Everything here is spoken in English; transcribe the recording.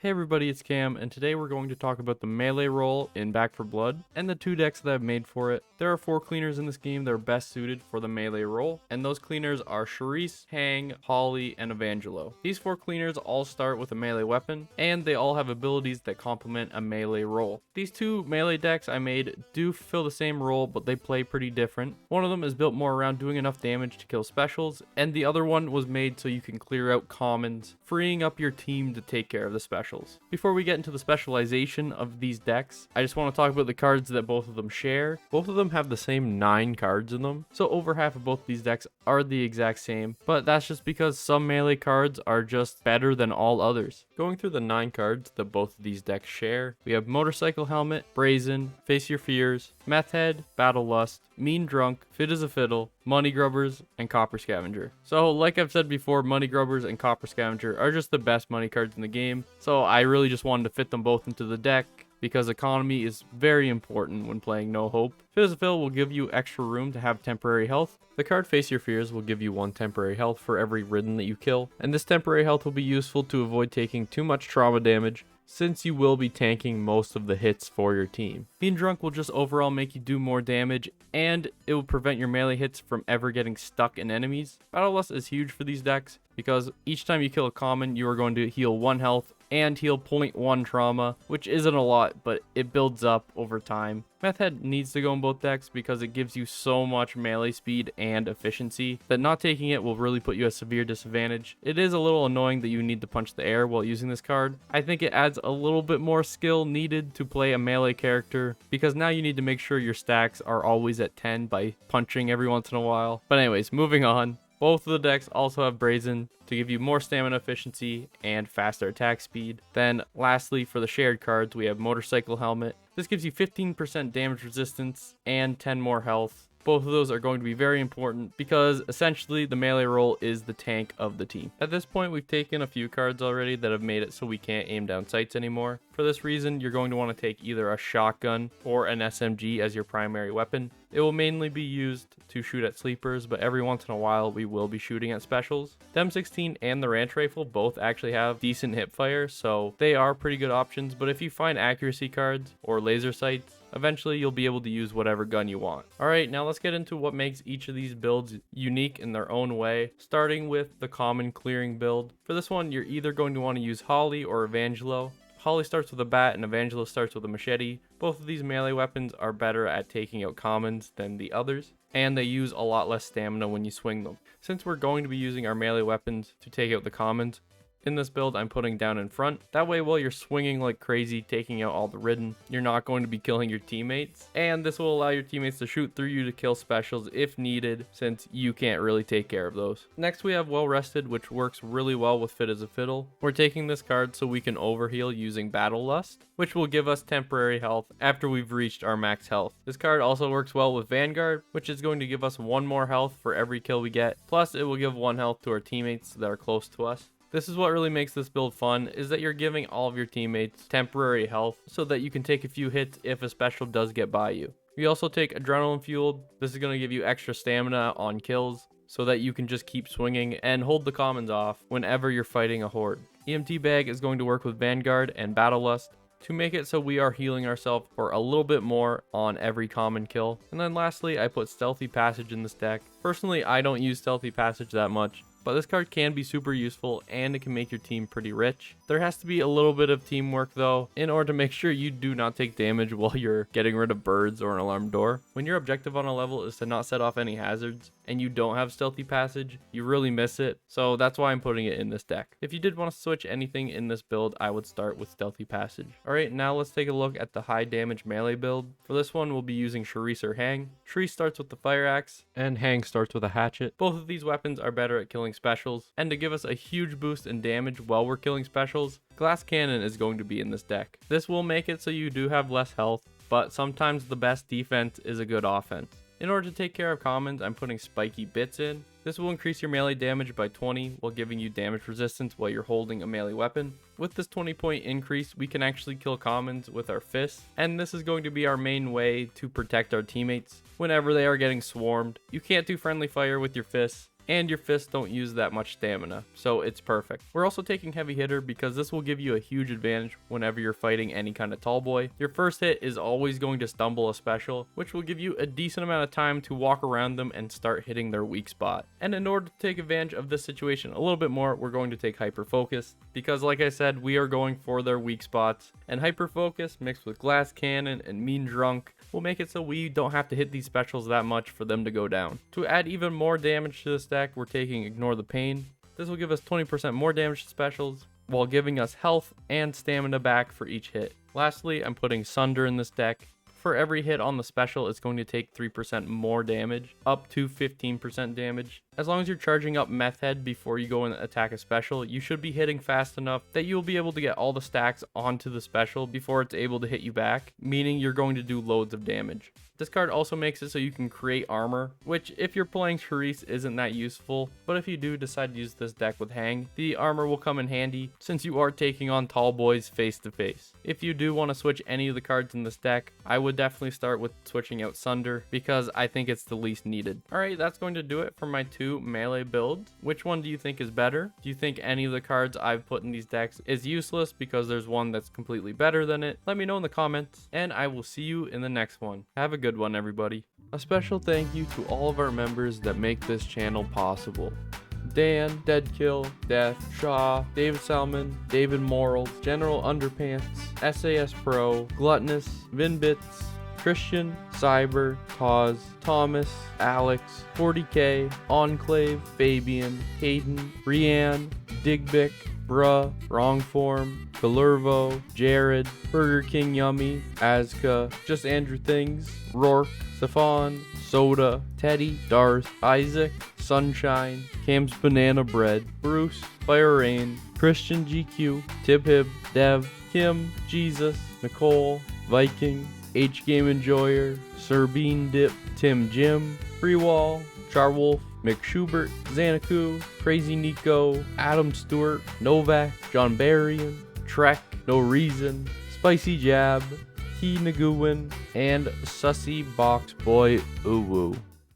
Hey everybody, it's Cam, and today we're going to talk about the melee role in Back 4 Blood, and the 2 decks that I've made for it. There are 4 cleaners in this game that are best suited for the melee role, and those cleaners are Charisse, Hang, Holly, and Evangelo. These 4 cleaners all start with a melee weapon, and they all have abilities that complement a melee role. These 2 melee decks I made do fill the same role, but they play pretty different. One of them is built more around doing enough damage to kill specials, and the other one was made so you can clear out commons, freeing up your team to take care of the specials. Before we get into the specialization of these decks, I just want to talk about the cards that both of them share. Both of them have the same 9 cards in them, so over half of both these decks are the exact same, but that's just because some melee cards are just better than all others. Going through the 9 cards that both of these decks share, we have Motorcycle Helmet, Brazen, Face Your Fears, Meth Head, Battle Lust, Mean Drunk, Fit as a Fiddle, Money Grubbers, and Copper Scavenger. So like I've said before, Money Grubbers and Copper Scavenger are just the best money cards in the game, so I really just wanted to fit them both into the deck because economy is very important when playing No Hope. Fit as a Fiddle will give you extra room to have temporary health. The card Face Your Fears will give you 1 temporary health for every ridden that you kill, and this temporary health will be useful to avoid taking too much trauma damage, since you will be tanking most of the hits for your team. Being Drunk will just overall make you do more damage, and it will prevent your melee hits from ever getting stuck in enemies. Battle Lust is huge for these decks, because each time you kill a common, you are going to heal 1 health and heal 0.1 trauma, which isn't a lot, but it builds up over time. Meth Head needs to go in both decks because it gives you so much melee speed and efficiency that not taking it will really put you at severe disadvantage. It is a little annoying that you need to punch the air while using this card. I think it adds a little bit more skill needed to play a melee character, because now you need to make sure your stacks are always at 10 by punching every once in a while. But anyways, moving on. Both of the decks also have Brazen to give you more stamina efficiency and faster attack speed. Then lastly, for the shared cards, we have Motorcycle Helmet. This gives you 15% damage resistance and 10 more health. Both of those are going to be very important because essentially the melee role is the tank of the team. At this point, we've taken a few cards already that have made it so we can't aim down sights anymore. For this reason, you're going to want to take either a shotgun or an SMG as your primary weapon. It will mainly be used to shoot at sleepers, but every once in a while we will be shooting at specials. The M16 and the Ranch Rifle both actually have decent hip fire, so they are pretty good options, but if you find accuracy cards or laser sights, eventually you'll be able to use whatever gun you want. Alright, now let's get into what makes each of these builds unique in their own way, starting with the common clearing build. For this one, you're either going to want to use Holly or Evangelo. Holly starts with a bat and Evangelo starts with a machete. Both of these melee weapons are better at taking out commons than the others, and they use a lot less stamina when you swing them. Since we're going to be using our melee weapons to take out the commons, in this build, I'm putting down in front. That way, while you're swinging like crazy, taking out all the ridden, you're not going to be killing your teammates. And this will allow your teammates to shoot through you to kill specials if needed, since you can't really take care of those. Next, we have Well Rested, which works really well with Fit as a Fiddle. We're taking this card so we can overheal using Battle Lust, which will give us temporary health after we've reached our max health. This card also works well with Vanguard, which is going to give us 1 more health for every kill we get. Plus, it will give 1 health to our teammates that are close to us. This is what really makes this build fun, is that you're giving all of your teammates temporary health so that you can take a few hits if a special does get by you. We also take Adrenaline Fueled. This is going to give you extra stamina on kills so that you can just keep swinging and hold the commons off whenever you're fighting a horde. EMT Bag is going to work with Vanguard and Battle Lust to make it so we are healing ourselves for a little bit more on every common kill. And then lastly, I put Stealthy Passage in this deck. Personally, I don't use Stealthy Passage that much, but this card can be super useful and it can make your team pretty rich. There has to be a little bit of teamwork though, in order to make sure you do not take damage while you're getting rid of birds or an alarm door. When your objective on a level is to not set off any hazards, and you don't have Stealthy Passage, you really miss it, so that's why I'm putting it in this deck. If you did want to switch anything in this build, I would start with Stealthy Passage. Alright, now let's take a look at the high damage melee build. For this one, we'll be using Charisse or Hang. Charisse starts with the Fire Axe, and Hang starts with a Hatchet. Both of these weapons are better at killing specials, and to give us a huge boost in damage while we're killing specials, Glass Cannon is going to be in this deck. This will make it so you do have less health, but sometimes the best defense is a good offense. In order to take care of commons, I'm putting Spiky Bits in. This will increase your melee damage by 20 while giving you damage resistance while you're holding a melee weapon. With this 20-point increase, we can actually kill commons with our fists, and this is going to be our main way to protect our teammates whenever they are getting swarmed. You can't do friendly fire with your fists, and your fists don't use that much stamina, so it's perfect. We're also taking heavy hitter because this will give you a huge advantage whenever you're fighting any kind of tall boy. Your first hit is always going to stumble a special, which will give you a decent amount of time to walk around them and start hitting their weak spot. And in order to take advantage of this situation a little bit more, we're going to take hyper focus because, like I said, we are going for their weak spots, and hyper focus mixed with glass cannon and mean drunk will make it so we don't have to hit these specials that much for them to go down. To add even more damage to this deck, we're taking Ignore the Pain. This will give us 20% more damage to specials while giving us health and stamina back for each hit. Lastly, I'm putting Sunder in this deck. For every hit on the special, it's going to take 3% more damage, up to 15% damage. As long as you're charging up Meth Head before you go and attack a special, you should be hitting fast enough that you'll be able to get all the stacks onto the special before it's able to hit you back, meaning you're going to do loads of damage. This card also makes it so you can create armor, which if you're playing Charisse isn't that useful, but if you do decide to use this deck with Hang, the armor will come in handy since you are taking on tall boys face to face. If you do want to switch any of the cards in this deck, I would definitely start with switching out Sunder because I think it's the least needed. Alright, that's going to do it for my 2 melee builds. Which one do you think is better? Do you think any of the cards I've put in these decks is useless because there's one that's completely better than it? Let me know in the comments, and I will see you in the next one. Have a good one, everybody. A special thank you to all of our members that make this channel possible. Dan, Deadkill, Death, Shaw, David Salmon, David Morals, General Underpants, SAS Pro, Gluttonous, Vinbits, Christian, Cyber, Cause, Thomas, Alex, 40K, Enclave, Fabian, Hayden, Brianne, Digbic, Bruh, Wrongform, Galurvo, Jared, Burger King Yummy, Azka, Just Andrew Things, Rourke, Stefan, Soda, Teddy, Darth, Isaac, Sunshine, Cam's Banana Bread, Bruce, Fire Rain, Christian GQ, Tibhib, Dev, Kim, Jesus, Nicole, Viking, H Game Enjoyer, Sir Bean Dip, Tim Jim, Freewall, Charwolf, McSchubert, Xanaku, Crazy Nico, Adam Stewart, Novak, John Berrien, Trek, No Reason, Spicy Jab, He Naguin, and Sussy Box Boy Uwu.